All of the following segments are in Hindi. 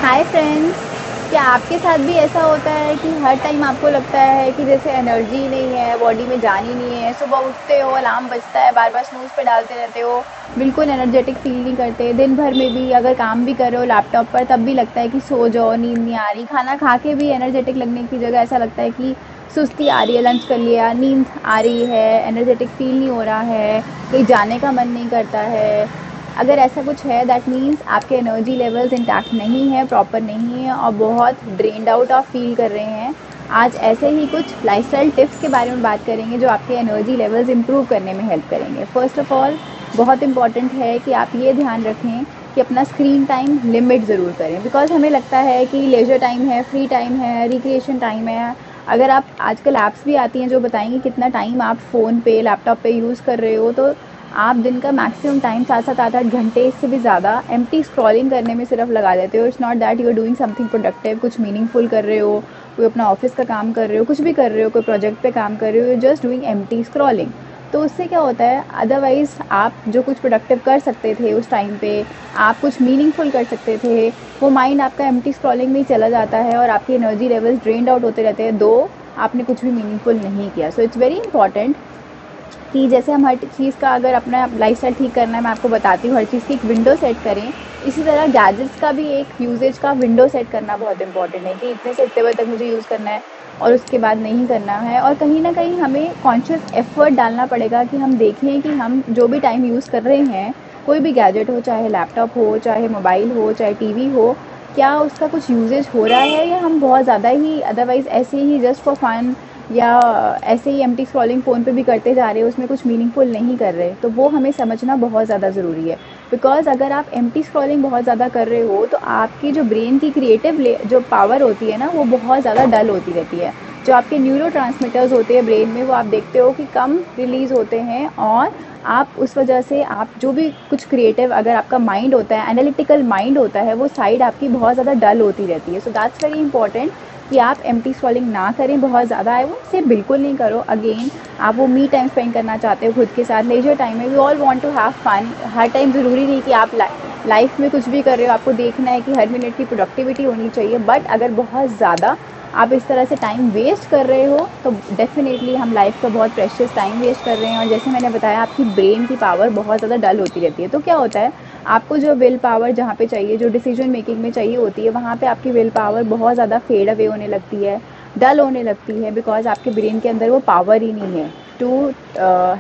Hi friends. क्या आपके साथ भी ऐसा होता है कि हर टाइम आपको लगता है कि जैसे एनर्जी नहीं है, बॉडी में जान ही नहीं है? सुबह उठते हो, अलार्म बजता है, बार बार स्नूज़ पे डालते रहते हो, बिल्कुल एनर्जेटिक फील नहीं करते। दिन भर में भी अगर काम भी कर रहे हो लैपटॉप पर, तब भी लगता है कि सो जाओ, नींद नहीं आ रही। खाना खा के भी एनर्जेटिक लगने की जगह ऐसा लगता है कि सुस्ती आ रही है, लंच कर लिया, नींद आ रही है, एनर्जेटिक फील नहीं हो रहा है, कहीं जाने का मन नहीं करता है। अगर ऐसा कुछ है, दैट मीन्स आपके एनर्जी लेवल्स इंटैक्ट नहीं है, प्रॉपर नहीं है, और बहुत ड्रेन्ड आउट आप फील कर रहे हैं। आज ऐसे ही कुछ लाइफस्टाइल टिप्स के बारे में बात करेंगे जो आपके एनर्जी लेवल्स इंप्रूव करने में हेल्प करेंगे। फर्स्ट ऑफ ऑल, बहुत इंपॉर्टेंट है कि आप ये ध्यान रखें कि अपना स्क्रीन टाइम लिमिट ज़रूर करें। बिकॉज हमें लगता है कि लेजर टाइम है, फ्री टाइम है, रिक्रिएशन टाइम है। अगर आप आजकल ऐप्स भी आती हैं जो बताएंगी कितना टाइम आप फ़ोन पे, लैपटॉप पे यूज़ कर रहे हो, तो आप दिन का मैक्सिमम टाइम 7-7, 8-8 घंटे, इससे भी ज़्यादा एम्प्टी स्क्रॉलिंग करने में सिर्फ लगा देते हो। It's not that you are doing something productive, कुछ मीनिंगफुल कर रहे हो, कोई अपना ऑफिस का काम कर रहे हो, कुछ भी कर रहे हो, कोई प्रोजेक्ट पे काम कर रहे हो, you just doing empty scrolling. तो उससे क्या होता है, अदरवाइज़ आप जो कुछ प्रोडक्टिव कर सकते थे उस टाइम पे, आप कुछ मीनिंगफुल कर सकते थे, वो माइंड आपका एम्प्टी स्क्रॉलिंग में ही चला जाता है और आपकी एनर्जी लेवल्स ड्रेन्ड आउट होते रहते हैं, दो आपने कुछ भी मीनिंगफुल नहीं किया। सो इट्स वेरी इंपॉर्टेंट कि जैसे हम हर चीज़ का, अगर अपना लाइफस्टाइल ठीक करना है, मैं आपको बताती हूँ, हर चीज़ की एक विंडो सेट करें। इसी तरह गैजेट्स का भी एक यूजेज का विंडो सेट करना बहुत इंपॉर्टेंट है कि इतने से इतने बजे तक मुझे यूज़ करना है और उसके बाद नहीं करना है। और कहीं ना कहीं हमें कॉन्शियस एफर्ट डालना पड़ेगा कि हम देखें कि हम जो भी टाइम यूज़ कर रहे हैं, कोई भी गैजेट हो, चाहे लैपटॉप हो, चाहे मोबाइल हो, चाहे टीवी हो, क्या उसका कुछ यूजेज हो रहा है या हम बहुत ज़्यादा ही अदरवाइज़ ऐसे ही जस्ट फॉर फन या ऐसे ही एम्प्टी स्क्रॉलिंग फ़ोन पे भी करते जा रहे हो, उसमें कुछ मीनिंगफुल नहीं कर रहे। तो वो हमें समझना बहुत ज़्यादा ज़रूरी है। बिकॉज़ अगर आप एम्प्टी स्क्रॉलिंग बहुत ज़्यादा कर रहे हो, तो आपकी जो ब्रेन की क्रिएटिव जो पावर होती है ना, वो बहुत ज़्यादा डल होती रहती है। जो आपके न्यूरोट्रांसमीटर्स होते हैं ब्रेन में, वो आप देखते हो कि कम रिलीज़ होते हैं, और आप उस वजह से आप जो भी कुछ क्रिएटिव, अगर आपका माइंड होता है, एनालिटिकल माइंड होता है, वो साइड आपकी बहुत ज़्यादा डल होती रहती है। सो दैट्स वेरी इंपॉर्टेंट कि आप एम्प्टी स्क्रॉलिंग ना करें बहुत ज़्यादा। आई वोंट से बिल्कुल नहीं करो। अगेन, आप वो मी टाइम स्पेंड करना चाहते हो खुद के साथ, लेजर टाइम में, we all want to have fun. हर टाइम ज़रूरी नहीं कि आप लाइफ में कुछ भी कर रहे हो, आपको देखना है कि हर मिनट की प्रोडक्टिविटी होनी चाहिए। बट अगर बहुत ज़्यादा आप इस तरह से टाइम वेस्ट कर रहे हो, तो डेफिनेटली हम लाइफ का बहुत प्रेशियस टाइम वेस्ट कर रहे हैं। और जैसे मैंने बताया, आपकी ब्रेन की पावर बहुत ज़्यादा डल होती रहती है। तो क्या होता है, आपको जो विल पावर जहाँ पे चाहिए, जो डिसीजन मेकिंग में चाहिए होती है, वहाँ पे आपकी विल पावर बहुत ज़्यादा फेड अवे होने लगती है, डल होने लगती है। बिकॉज आपके ब्रेन के अंदर वो पावर ही नहीं है to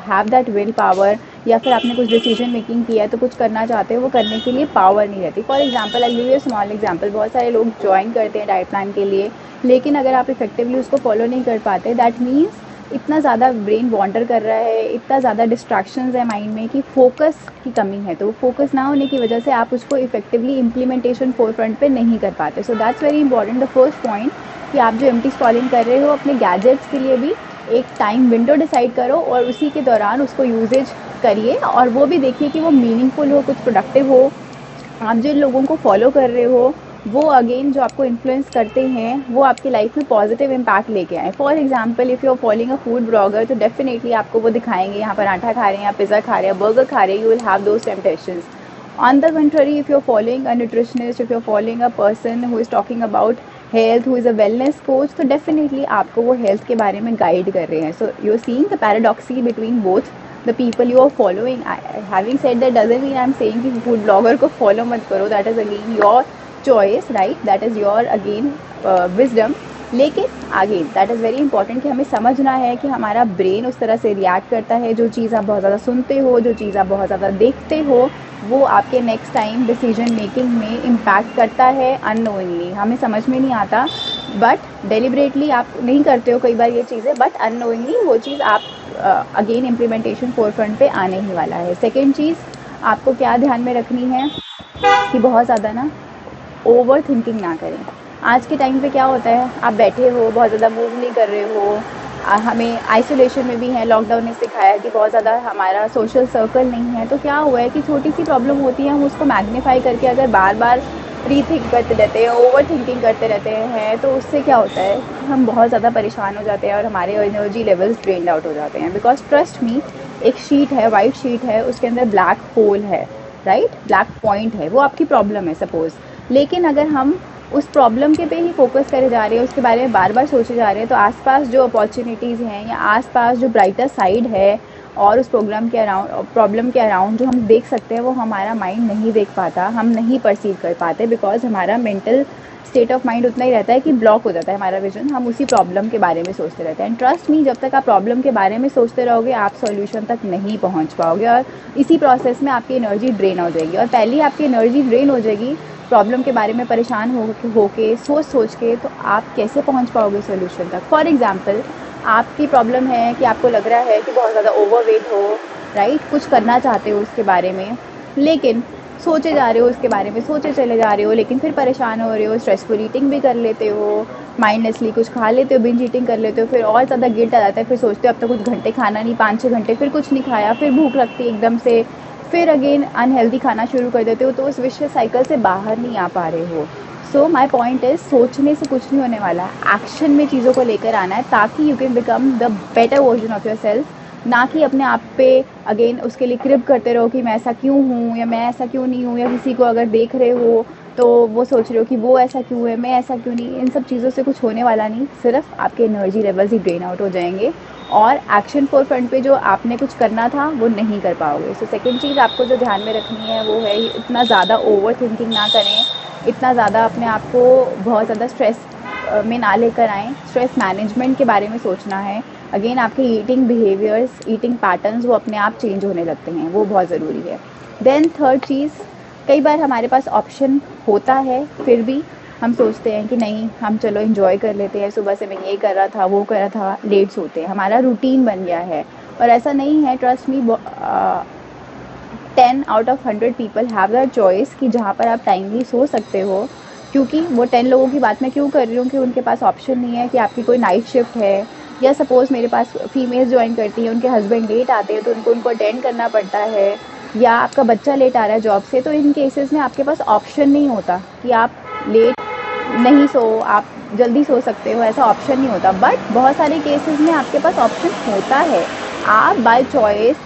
have that will power. या फिर आपने कुछ डिसीजन मेकिंग किया है, तो कुछ करना चाहते हो, वो करने के लिए पावर नहीं रहती। For example, I give you small example, बहुत सारे लोग ज्वाइन करते हैं डाइट प्लान के लिए, लेकिन अगर आप इफेक्टिवली उसको फॉलो नहीं कर पाते, दैट मीन्स इतना ज़्यादा ब्रेन वॉन्डर कर रहा है, इतना ज़्यादा डिस्ट्रैक्शंस है माइंड में कि फोकस की कमी है। तो फोकस ना होने की वजह से आप उसको इफेक्टिवली इम्प्लीमेंटेशन फोर फ्रंट पे नहीं कर पाते। So that's very important, the first point, कि आप जो एम्प्टी स्क्रॉलिंग कर रहे हो, अपने गैजेट्स के लिए भी एक टाइम विंडो डिसाइड करो और उसी के दौरान उसको यूजेज करिए। और वो भी देखिए कि वो मीनिंगफुल हो, कुछ प्रोडक्टिव हो। आप जिन लोगों को फॉलो कर रहे हो, वो अगेन जो आपको इन्फ्लुएंस करते हैं, वो आपकी लाइफ में पॉजिटिव इम्पैक्ट लेके आए। For example, if you are following a food blogger, तो डेफिनेटली आपको वो दिखाएंगे यहाँ पराठा खा रहे हैं या पिज़्ज़ा खा रहे हैं, बर्गर खा रहे हैं, you will have those temptations. On the contrary, if you're following a nutritionist, if you're following a person who is talking about health, who is a wellness coach, तो definitely आपको वो health के बारे में guide कर रहे हैं। So you're seeing the paradoxy between both the people you are following. Having said that, doesn't mean I'm saying कि food blogger को follow मत करो, that is again your choice, right? That is your again wisdom. लेकिन आगे दैट इज़ वेरी इंपॉर्टेंट कि हमें समझना है कि हमारा ब्रेन उस तरह से रिएक्ट करता है। जो चीज़ आप बहुत ज़्यादा सुनते हो, जो चीज़ आप बहुत ज़्यादा देखते हो, वो आपके नेक्स्ट टाइम डिसीजन मेकिंग में इम्पैक्ट करता है अननोइंगली। हमें समझ में नहीं आता, बट डेलिबरेटली आप नहीं करते हो कई बार ये चीज़ें, बट अननोइंगली वो चीज़ आप अगेन इम्प्लीमेंटेशन फोर फ्रंट पे आने ही वाला है। सेकेंड चीज़ आपको क्या ध्यान में रखनी है कि बहुत ज़्यादा ना ओवर थिंकिंग ना करें। आज के टाइम पे क्या होता है, आप बैठे हो, बहुत ज़्यादा मूव नहीं कर रहे हो, हमें आइसोलेशन में भी है, लॉकडाउन ने सिखाया कि बहुत ज़्यादा हमारा सोशल सर्कल नहीं है। तो क्या हुआ है कि छोटी सी प्रॉब्लम होती है, हम उसको मैग्नीफाई करके अगर बार बार रीथिंक करते रहते हैं, ओवर थिंकिंग करते रहते हैं, तो उससे क्या होता है, हम बहुत ज़्यादा परेशान हो जाते हैं और हमारे एनर्जी लेवल्स ड्रेन्ड आउट हो जाते हैं। बिकॉज ट्रस्ट मी, एक शीट है, वाइट शीट है, उसके अंदर ब्लैक होल है, राइट, ब्लैक पॉइंट है, वो आपकी प्रॉब्लम है सपोज़। लेकिन अगर हम उस प्रॉब्लम के पे ही फोकस करे जा रहे हैं, उसके बारे में बार बार सोचे जा रहे हैं, तो आसपास जो अपॉर्चुनिटीज़ हैं या आसपास जो ब्राइटर साइड है और उस प्रॉब्लम के अराउंड जो हम देख सकते हैं वो हमारा माइंड नहीं देख पाता, हम नहीं परसीव कर पाते, बिकॉज हमारा मेंटल स्टेट ऑफ माइंड उतना ही रहता है कि ब्लॉक हो जाता है हमारा विजन, हम उसी प्रॉब्लम के बारे में सोचते रहते हैं। एंड ट्रस्ट मी, जब तक आप प्रॉब्लम के बारे में सोचते रहोगे आप सॉल्यूशन तक नहीं पहुंच पाओगे, और इसी प्रोसेस में आपकी एनर्जी ड्रेन हो जाएगी, और पहले ही आपकी एनर्जी ड्रेन हो जाएगी प्रॉब्लम के बारे में परेशान होके सोच के, तो आप कैसे पहुंच पाओगे सॉल्यूशन तक। फॉर एग्जांपल, आपकी प्रॉब्लम है कि आपको लग रहा है कि बहुत ज़्यादा ओवरवेट हो, राइट, कुछ करना चाहते हो उसके बारे में, लेकिन सोचे जा रहे हो उसके बारे में, सोचे चले जा रहे हो, लेकिन फिर परेशान हो रहे हो, स्ट्रेसफुल ईटिंग भी कर लेते हो, माइंडलेसली कुछ खा लेते हो, बिंज ईटिंग कर लेते हो, फिर और ज़्यादा गिल्ट आ जाता है, फिर सोचते हो अब तो कुछ घंटे खाना नहीं, 5-6 घंटे, फिर कुछ नहीं खाया, फिर भूख लगती है एकदम से, फिर अगेन अनहेल्दी खाना शुरू कर देते हो, तो उस विशियस साइकिल से बाहर नहीं आ पा रहे हो। सो माई पॉइंट इज, सोचने से कुछ नहीं होने वाला, एक्शन में चीज़ों को लेकर आना है ताकि you can become the better version of your self, ना कि अपने आप पे अगेन उसके लिए क्रिप करते रहो कि मैं ऐसा क्यों हूँ या मैं ऐसा क्यों नहीं हूँ, या किसी को अगर देख रहे हो तो वो सोच रहे हो कि वो ऐसा क्यों है, मैं ऐसा क्यों नहीं। इन सब चीज़ों से कुछ होने वाला नहीं, सिर्फ आपके एनर्जी लेवल्स ही ड्रेन आउट हो जाएंगे और एक्शन फोर फ्रंट पे जो आपने कुछ करना था वो नहीं कर पाओगे। सो सेकेंड चीज़ आपको जो ध्यान में रखनी है वो है इतना ज़्यादा ओवर थिंकिंग ना करें, इतना ज़्यादा अपने आप को बहुत ज़्यादा स्ट्रेस में ना लेकर आएँ। स्ट्रेस मैनेजमेंट के बारे में सोचना है। अगेन आपके ईटिंग बिहेवियर्स, ईटिंग पैटर्न्स वो अपने आप चेंज होने लगते हैं, वो बहुत ज़रूरी है। देन थर्ड चीज़, कई बार हमारे पास ऑप्शन होता है फिर भी हम सोचते हैं कि नहीं, हम चलो एंजॉय कर लेते हैं, सुबह से मैं ये कर रहा था वो कर रहा था, लेट सोते हैं, हमारा रूटीन बन गया है। और ऐसा नहीं है, trust me, 10 out of 100 people have that choice कि जहाँ पर आप टाइमली सो सकते हो। क्योंकि वो 10 लोगों की बात मैं क्यों कर रही हूँ कि उनके पास ऑप्शन नहीं है कि आपकी कोई नाइट शिफ्ट है, या सपोज़ मेरे पास फीमेल्स ज्वाइन करती हैं, उनके हस्बैंड लेट आते हैं तो उनको अटेंड करना पड़ता है, या आपका बच्चा लेट आ रहा है जॉब से, तो इन केसेस में आपके पास ऑप्शन नहीं होता कि आप लेट नहीं सो, आप जल्दी सो सकते हो, ऐसा ऑप्शन नहीं होता। बट बहुत सारे केसेस में आपके पास ऑप्शन होता है, आप बाय चॉइस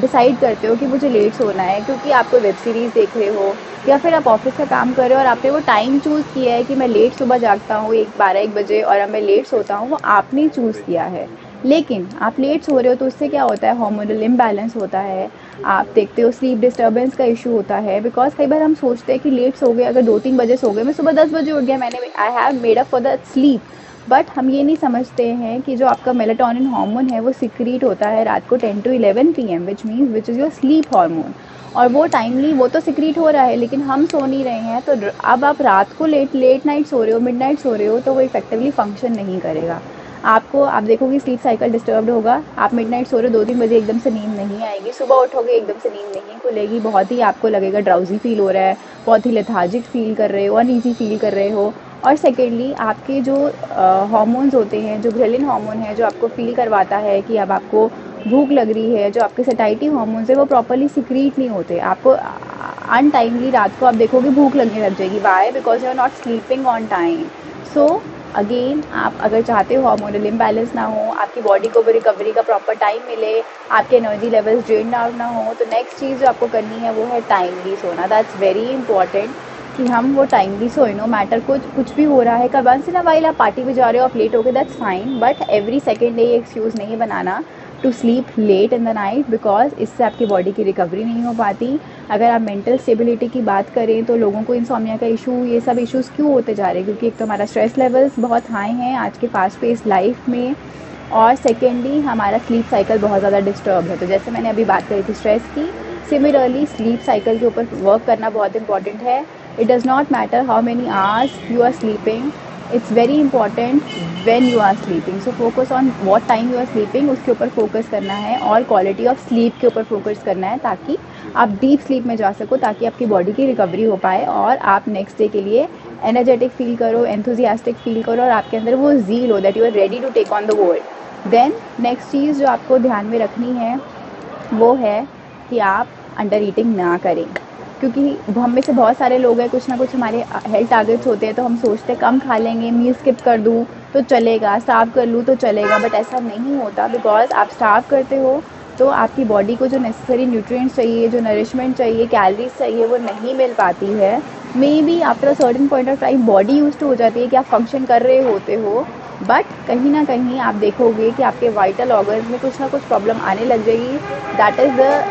डिसाइड करते हो कि मुझे लेट सोना है क्योंकि आप कोई वेब सीरीज़ देख रहे हो, या फिर आप ऑफिस का काम कर रहे हो और आपने वो टाइम चूज़ किया है कि मैं लेट सुबह जागता हूँ 12-1 बजे और अब मैं लेट सोता हूँ, वो आपने चूज़ किया है। लेकिन आप लेट सो रहे हो तो उससे क्या होता है, हार्मोनल इम्बैलेंस होता है, आप देखते हो स्लीप डिस्टर्बेंस का इशू होता है। बिकॉज कई बार हम सोचते हैं कि लेट सो गए, अगर 2-3 बजे सो गए, मैं सुबह 10 बजे उठ गया, मैंने I have made up for the sleep, but हम ये नहीं समझते हैं कि जो आपका मेलाटोनिन हार्मोन है वो सिक्रीट होता है रात को 10 to 11 PM, which is your sleep hormone, और वो टाइमली वो तो सिक्रीट हो रहा है लेकिन हम सो नहीं रहे हैं। तो अब आप रात को लेट नाइट सो रहे हो, मिड नाइट सो रहे हो, तो वो इफेक्टिवली फंक्शन नहीं करेगा। आप देखोगे स्लीप साइकिल डिस्टर्ब्ड होगा, आप मिडनाइट सो रहे हो, 2-3 बजे एकदम से नींद नहीं आएगी, सुबह उठोगे एकदम से नींद नहीं खुलेगी, बहुत ही आपको लगेगा ड्राउजी फील हो रहा है, बहुत ही लेथार्जिक फील कर रहे हो, अनईजी फील कर रहे हो। और सेकेंडली आपके जो हार्मोन्स होते हैं, जो ग्रेलिन हार्मोन है जो आपको फील करवाता है कि अब आपको भूख लग रही है, जो आपके सटाइटी हार्मोन्स है वो प्रॉपरली सिक्रीट नहीं होते, आपको अनटाइमली रात को आप देखोगे भूख लगने लग जाएगी। Why? Because you are not sleeping on time. So again, आप अगर चाहते हो हार्मोनल इम्बैलेंस ना हो, आपकी बॉडी को भी रिकवरी का प्रॉपर टाइम मिले, आपके एनर्जी लेवल्स ड्रेन आउट ना हो, तो नेक्स्ट चीज़ जो आपको करनी है वो है टाइमली सोना। दैट्स वेरी इंपॉर्टेंट कि हम वो टाइमली सोए, नो मैटर कुछ भी हो रहा है। कल वंस इन अ वाइल आप पार्टी में जा रहे हो, आप लेट हो गए, that's fine, but every second day ये एक्सक्यूज़ नहीं बनाना to sleep late in the night, because इससे आपकी बॉडी की रिकवरी नहीं हो पाती। अगर आप मेंटल स्टेबिलिटी की बात करें तो लोगों को इंसोम्निया का इशू, ये सब इश्यूज़ क्यों होते जा रहे हैं? क्योंकि एक तो हमारा स्ट्रेस लेवल्स बहुत हाई हैं आज के फास्ट पेस लाइफ में, और सेकेंडली हमारा स्लीप साइकिल बहुत ज़्यादा डिस्टर्ब है। तो जैसे मैंने अभी बात करी थी स्ट्रेस की, सिमिलरली स्लीप साइकिल के ऊपर वर्क करना बहुत इंपॉर्टेंट है। It does not matter how many hours you are sleeping, it's very important when you are sleeping. So focus on what time you are sleeping, उसके ऊपर फोकस करना है, और क्वालिटी ऑफ स्लीप के ऊपर फोकस करना है, ताकि आप डीप स्लीप में जा सको, ताकि आपकी बॉडी की रिकवरी हो पाए और आप नेक्स्ट डे के लिए एनर्जेटिक फील करो, एंथुजियास्टिक फील करो, और आपके अंदर वो ज़ील हो that you are ready to take on the world. Then next चीज़ जो आपको ध्यान में रखनी है वो है कि आप अंडर ईटिंग ना करें, क्योंकि हम में से बहुत सारे लोग हैं, कुछ ना कुछ हमारे हेल्थ टारगेट्स होते हैं, तो हम सोचते हैं कम खा लेंगे, मील स्किप कर दूँ तो चलेगा, स्टार्व कर लूँ तो चलेगा, बट ऐसा नहीं होता। बिकॉज आप स्टार्व करते हो तो आपकी बॉडी को जो नेसेसरी न्यूट्रिएंट्स चाहिए, जो नरिशमेंट चाहिए, कैलोरीज चाहिए, वो नहीं मिल पाती है। Maybe after a certain point of time body use to हो जाती है कि आप फंक्शन कर रहे होते हो, बट कहीं ना कहीं आप देखोगे कि आपके वाइटल ऑर्गन्स में कुछ ना कुछ प्रॉब्लम आने लग जाएगी। That is the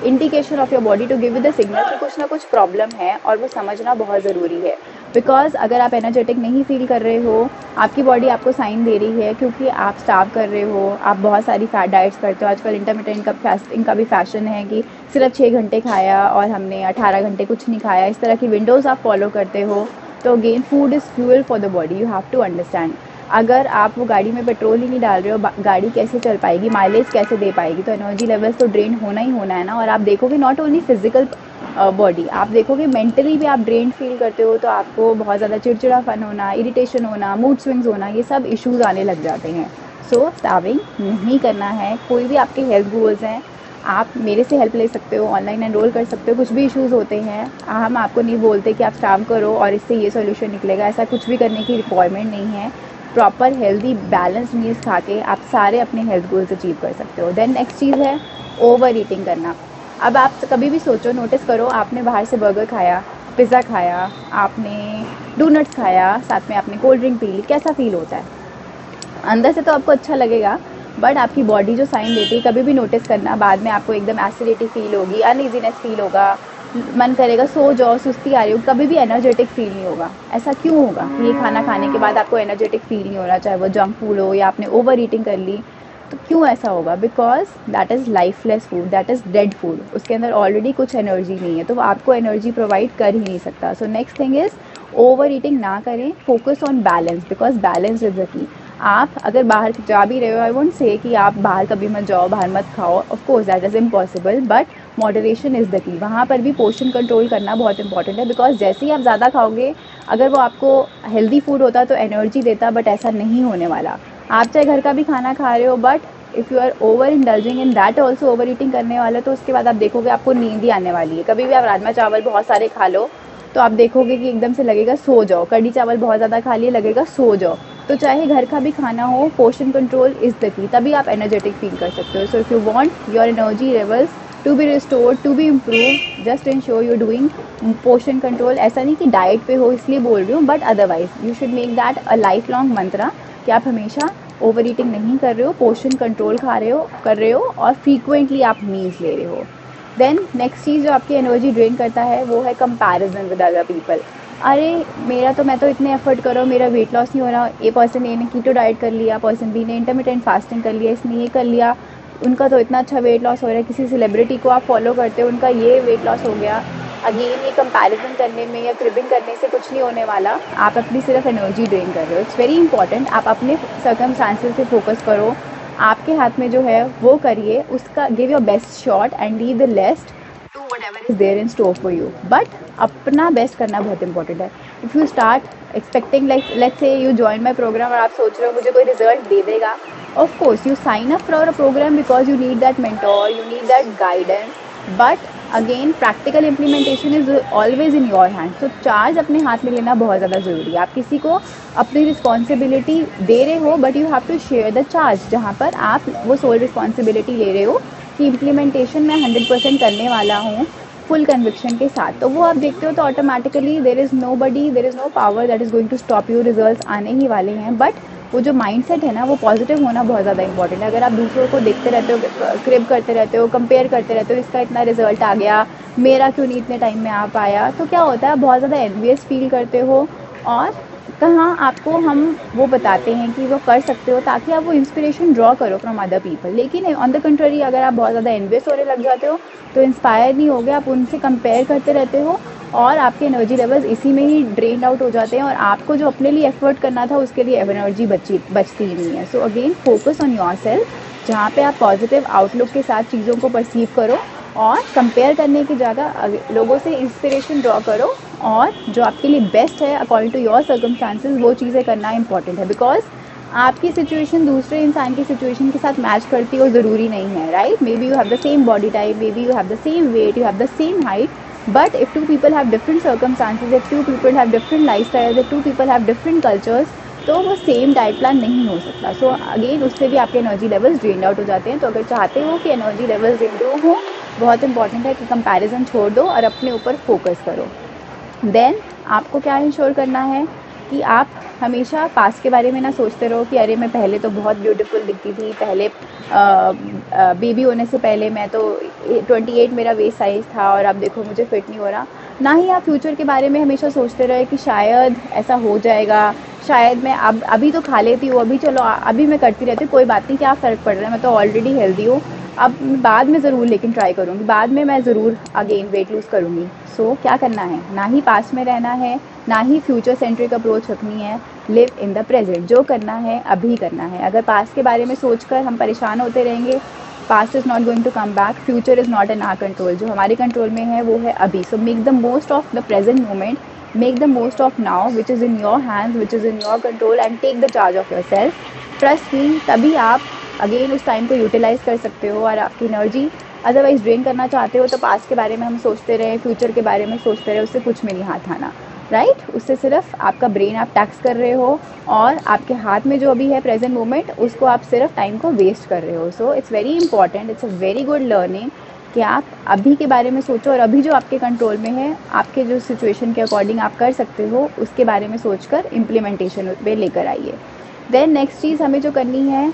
indication of your body to give you the signal कि कुछ ना कुछ प्रॉब्लम है, और वो समझना बहुत ज़रूरी है। बिकॉज अगर आप एनर्जेटिक नहीं फील कर रहे हो, आपकी बॉडी आपको साइन दे रही है क्योंकि आप स्टार्व कर रहे हो, आप बहुत सारी फैट डाइट्स करते हो। आजकल इंटरमिटेंट का फास्टिंग का भी फैशन है कि सिर्फ 6 घंटे खाया और हमने 18 घंटे कुछ नहीं खाया, इस तरह की विंडोज़ आप फॉलो करते हो। तो again food is fuel for the body, you have to understand. अगर आप वो गाड़ी में पेट्रोल ही नहीं डाल रहे हो, गाड़ी कैसे चल पाएगी, माइलेज कैसे दे पाएगी? तो एनर्जी लेवल्स तो ड्रेन होना ही होना है ना। और आप देखोगे नॉट ओनली फिजिकल बॉडी, आप देखोगे मेंटली भी आप ड्रेन फील करते हो, तो आपको बहुत ज़्यादा चिड़चिड़ापन होना, इरिटेशन होना, मूड स्विंग्स होना, ये सब इश्यूज आने लग जाते हैं। सो स्टार्विंग नहीं करना है। कोई भी आपके हेल्थ गोल्स हैं, आप मेरे से हेल्प ले सकते हो, ऑनलाइन एनरोल कर सकते हो। कुछ भी इश्यूज़ होते हैं, हम आपको नहीं बोलते कि आप स्टार्व करो और इससे ये सोल्यूशन निकलेगा, ऐसा कुछ भी करने की रिक्वायरमेंट नहीं है। प्रॉपर हेल्दी बैलेंस मील्स खा के आप सारे अपने हेल्थ गोल्स अचीव कर सकते हो। देन नेक्स्ट चीज़ है ओवर ईटिंग करना। अब आप कभी भी सोचो, नोटिस करो, आपने बाहर से बर्गर खाया, पिज़्ज़ा खाया, आपने डोनट्स खाया, साथ में आपने कोल्ड ड्रिंक पी ली, कैसा फील होता है? अंदर से तो आपको अच्छा लगेगा, बट आपकी बॉडी जो साइन देती है, कभी भी नोटिस करना, बाद में आपको एकदम एसिडिटी फील होगी, अनईजीनेस फील होगा, मन करेगा सो जाओ, सुस्ती आ रही हो, कभी भी एनर्जेटिक फील नहीं होगा। ऐसा क्यों होगा? ये खाना खाने के बाद आपको एनर्जेटिक फील नहीं हो रहा, चाहे वो जंक फूड हो या आपने ओवर ईटिंग कर ली, तो क्यों ऐसा होगा? Because that is lifeless food, that is dead food, उसके अंदर ऑलरेडी कुछ एनर्जी नहीं है, तो वो आपको एनर्जी प्रोवाइड कर ही नहीं सकता। So next thing is over eating ना करें, focus on balance, because balance is the key. आप अगर बाहर जा भी रहे हो, आई वोंट से कि आप बाहर कभी मत जाओ, बाहर मत खाओ, of course that is impossible, but moderation is the key. वहाँ पर भी पोर्शन कंट्रोल करना बहुत इंपॉर्टेंट है, बिकॉज जैसे ही आप ज़्यादा खाओगे, अगर वो आपको हेल्दी फूड होता तो एनर्जी देता, बट ऐसा नहीं होने वाला। आप चाहे घर का भी खाना खा रहे हो, but if you are overindulging in that also, overeating करने वाला, तो उसके बाद आप देखोगे आपको नींद ही आने वाली है। कभी भी आप राजमा चावल बहुत सारे खा लो, तो आप देखोगे कि एकदम से लगेगा सो जाओ। कढ़ी चावल बहुत ज़्यादा खा लिए, लगेगा सो जाओ। तो चाहे घर का भी खाना हो, portion control is the key, तभी आप एनर्जेटिक फील कर सकते हो। So if you want your energy levels to be restored, to be improve, just ensure you doing portion control. ऐसा नहीं कि डाइट पे हो इसलिए बोल रही हूँ, but otherwise you should make that a life long mantra कि आप हमेशा ओवर ईटिंग नहीं कर रहे हो, पोर्शन कंट्रोल कर रहे हो, और फ्रीक्वेंटली आप मील्स ले रहे हो। देन नेक्स्ट चीज़ जो आपकी एनर्जी ड्रेन करता है, वो है कंपैरिजन विद अदर पीपल। अरे मैं तो इतने एफर्ट कर रहा हूँ, मेरा वेट लॉस नहीं हो रहा, ए पर्सन ए ने कीटो डाइट कर लिया, पर्सन बी ने इंटरमिटेंट फास्टिंग कर लिया, इसने ये कर लिया, उनका तो इतना अच्छा वेट लॉस हो रहा है। किसी सेलिब्रिटी को आप फॉलो करते हो, उनका ये वेट लॉस हो गया। अगेन ये कंपैरिजन करने में या क्रिबिंग करने से कुछ नहीं होने वाला, आप अपनी सिर्फ एनर्जी ड्रेन कर रहे हो। इट्स वेरी इंपॉर्टेंट, आप अपने सर्कमस्टांसेस पे फोकस करो, आपके हाथ में जो है वो करिए, उसका give your best shot and leave the rest to whatever is there in store for you. But अपना बेस्ट करना बहुत इंपॉर्टेंट है। If you start expecting, like let's say you join my program और आप सोच रहे हो मुझे कोई रिजल्ट दे देगा, of course you sign up for a program because you need that mentor, you need that guidance, but again practical implementation is always in your hand. तो चार्ज अपने हाथ में लेना बहुत ज़्यादा ज़रूरी है। आप किसी को अपनी रिस्पॉन्सिबिलिटी दे रहे हो, but you have to share the charge, जहाँ पर आप वो सोल रिस्पॉन्सिबिलिटी ले रहे हो कि इम्प्लीमेंटेशन मैं 100% करने वाला हूँ फुल कन्विक्शन के साथ। तो वो आप देखते हो, तो automatically there is no power that is going to stop you. Results आने ही वाले हैं, बट वो जो माइंडसेट है ना, वो पॉजिटिव होना बहुत ज़्यादा इंपॉर्टेंट है। अगर आप दूसरों को देखते रहते हो, क्रिब करते रहते हो, कंपेयर करते रहते हो, इसका इतना रिजल्ट आ गया, मेरा क्यों नहीं इतने टाइम में आ पाया, तो क्या होता है, बहुत ज़्यादा एनवियस फील करते हो। और कहाँ आपको हम वो बताते हैं कि वो कर सकते हो, ताकि आप वो इंस्पिरेशन ड्रॉ करो फ्रॉम अदर पीपल। लेकिन ऑन द कंट्री, अगर आप बहुत ज़्यादा एनवियस होने लग जाते हो, तो इंस्पायर नहीं हो गए, आप उनसे कंपेयर करते रहते हो, और आपके एनर्जी लेवल्स इसी में ही ड्रेन आउट हो जाते हैं, और आपको जो अपने लिए एफर्ट करना था, उसके लिए एनर्जी बचती ही नहीं है। So again focus on your self, जहाँ पे आप पॉजिटिव आउटलुक के साथ चीज़ों को परसीव करो, और कंपेयर करने की जगह लोगों से इंस्पिरेशन ड्रॉ करो, और जो आपके लिए बेस्ट है अकॉर्डिंग टू योर सर्कमस्टांसेस, वो चीज़ें करना इंपॉर्टेंट है। बिकॉज आपकी सिचुएशन दूसरे इंसान की सिचुएशन के साथ मैच करती हो ज़रूरी नहीं है, right? Maybe you have the same body type, maybe you have the same weight, you have the same height, but if two people have different circumstances, if two people have different lifestyles, if two people have different cultures, तो वो सेम डाइट प्लान नहीं हो सकता। सो अगेन उससे भी आपके एनर्जी लेवल्स ड्रेन आउट हो जाते हैं। तो अगर चाहते हो कि एनर्जी लेवल्स इम्प्रूव हो, बहुत इंपॉर्टेंट है कि कंपैरिजन छोड़ दो और अपने ऊपर फोकस करो। देन आपको क्या इंश्योर करना है कि आप हमेशा पास्ट के बारे में ना सोचते रहो कि अरे मैं पहले तो बहुत ब्यूटीफुल दिखती थी, पहले बेबी होने से पहले मैं तो 28 मेरा वेस्ट साइज़ था और अब देखो मुझे फिट नहीं हो रहा। ना ही आप फ्यूचर के बारे में हमेशा सोचते रहे कि शायद ऐसा हो जाएगा, शायद मैं अब अभी तो खा लेती हूँ, अभी चलो अभी मैं करती रहती हूँ, कोई बात नहीं, क्या फ़र्क पड़ रहा है, मैं तो ऑलरेडी हेल्दी हूँ, अब बाद में ज़रूर लेकिन ट्राई करूँगी, बाद में मैं ज़रूर अगेन वेट लूज़ करूँगी। सो क्या करना है, ना ही पास्ट में रहना है, ना ही फ्यूचर सेंट्रिक अप्रोच रखनी है। लिव इन द प्रेजेंट, जो करना है अभी करना है। अगर पास्ट के बारे में सोचकर हम परेशान होते रहेंगे, past is not going to come back, future is not in our control. जो हमारे कंट्रोल में है वो है अभी। So make the most of the present moment, make the most of now which is in your hands, which is in your control, and take the charge of yourself. Trust me, तभी आप अगेन उस टाइम को यूटिलाइज़ कर सकते हो। और आपकी एनर्जी अदरवाइज़ ड्रेन करना चाहते हो तो पास्ट के बारे में हम सोचते रहे, फ्यूचर के बारे में सोचते रहे, उससे कुछ में नहीं हाथ आना, राइट। उससे सिर्फ आपका ब्रेन आप टैक्स कर रहे हो और आपके हाथ में जो अभी है प्रेजेंट मोमेंट, उसको आप सिर्फ टाइम को वेस्ट कर रहे हो। सो it's very important, it's a very good learning कि आप अभी के बारे में सोचो और अभी जो आपके कंट्रोल में है, आपके जो सिचुएशन के अकॉर्डिंग आप कर सकते हो, उसके बारे में सोचकर इम्प्लीमेंटेशन पे लेकर आइए। देन नेक्स्ट चीज़ हमें जो करनी है,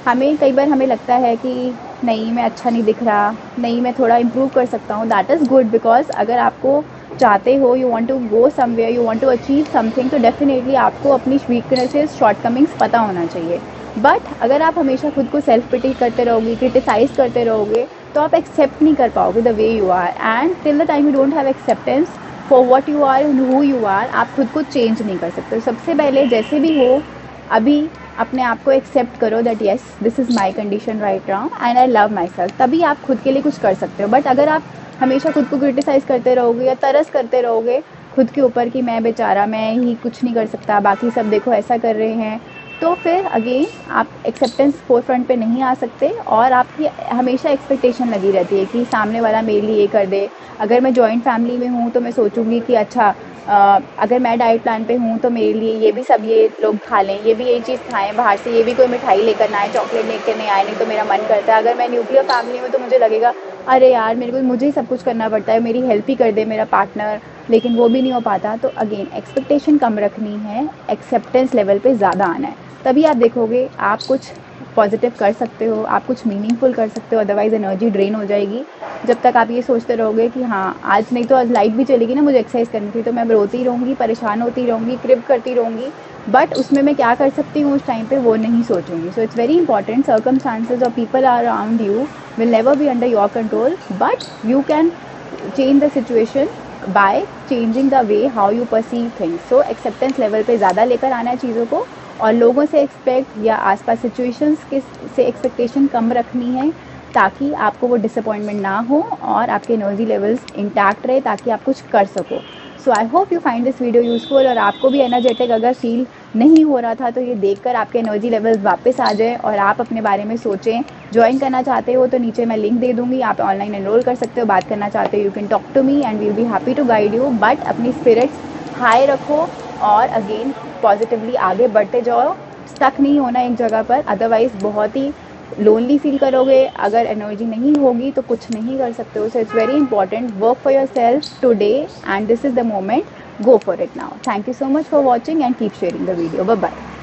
हमें कई बार हमें लगता है कि नहीं मैं अच्छा नहीं दिख रहा, नहीं मैं थोड़ा इम्प्रूव कर सकता हूँ। दैट इज़ गुड, बिकॉज अगर आपको चाहते हो, you want to go somewhere, you want to achieve something, तो डेफिनेटली आपको अपनी वीकनेसेस, शॉर्टकमिंग्स पता होना चाहिए। बट अगर आप हमेशा खुद को सेल्फ पिटी करते रहोगे, क्रिटिसाइज़ करते रहोगे, तो आप एक्सेप्ट नहीं कर पाओगे the way you are. And till the time you don't have acceptance for what you are and who you are, आप खुद को चेंज नहीं कर सकते। सबसे पहले जैसे भी हो अभी अपने आप को एक्सेप्ट करो that yes this is my condition right now and I love my self, तभी आप खुद के लिए कुछ कर सकते हो। बट अगर आप हमेशा खुद को क्रिटिसाइज़ करते रहोगे या तरस करते रहोगे खुद के ऊपर कि मैं बेचारा, मैं ही कुछ नहीं कर सकता, बाकी सब देखो ऐसा कर रहे हैं, तो फिर अगेन आप एक्सेप्टेंस फोर फ्रंट पे नहीं आ सकते और आपकी हमेशा एक्सपेक्टेशन लगी रहती है कि सामने वाला मेरे लिए ये कर दे। अगर मैं जॉइंट फैमिली में हूँ तो मैं सोचूंगी कि अच्छा अगर मैं डाइट प्लान पे हूँ तो मेरे लिए ये भी सब ये लोग खा लें, ये भी यही चीज़ खाएं, बाहर से ये भी कोई मिठाई लेकर ना आए, चॉकलेट लेकर नहीं आए, नहीं तो मेरा मन करता है। अगर मैं न्यूक्लियर फैमिली में तो मुझे लगेगा अरे यार मेरे को मुझे ही सब कुछ करना पड़ता है, मेरी हेल्प ही कर दे मेरा पार्टनर, लेकिन वो भी नहीं हो पाता। तो अगेन एक्सपेक्टेशन कम रखनी है, एक्सेप्टेंस लेवल पे ज़्यादा आना है, तभी आप देखोगे आप कुछ पॉजिटिव कर सकते हो, आप कुछ मीनिंगफुल कर सकते हो। अदरवाइज़ एनर्जी ड्रेन हो जाएगी जब तक आप ये सोचते रहोगे कि हाँ आज नहीं तो आज लाइट भी चलेगी ना, मुझे एक्सरसाइज करनी थी, तो मैं रोती रहूँगी, परेशान होती रहूँगी, क्रिप करती रहूँगी, बट उसमें मैं क्या कर सकती हूँ उस टाइम पे वो नहीं सोचूंगी। So it's very important, circumstances और people are around you will never be under your control, but you can change the situation by changing the way how you perceive things. So acceptance level पे ज़्यादा लेकर आना है चीज़ों को, और लोगों से एक्सपेक्ट या आसपास सिचुएशंस के से एक्सपेक्टेशन कम रखनी है, ताकि आपको वो डिसअपॉइंटमेंट ना हो और आपके एनर्जी लेवल्स इंटैक्ट रहे, ताकि आप कुछ कर सको। So I hope you find this video useful, और आपको भी एनर्जेटिक अगर फील नहीं हो रहा था तो ये देखकर आपके एनर्जी लेवल्स वापस आ जाए और आप अपने बारे में सोचें। ज्वाइन करना चाहते हो तो नीचे मैं लिंक दे दूँगी, आप ऑनलाइन एनरोल कर सकते हो। बात करना चाहते हो you can talk to me and we will be happy to guide you, but अपनी स्पिरिट्स हाई रखो और अगेन पॉजिटिवली आगे बढ़ते जाओ, स्टक नहीं होना एक जगह पर, अदरवाइज़ बहुत ही लोनली फील करोगे। अगर एनर्जी नहीं होगी तो कुछ नहीं कर सकते हो। सो it's very important, work for your self today and this is the moment, go for it now. Thank you so much for watching and keep sharing the video. Bye bye.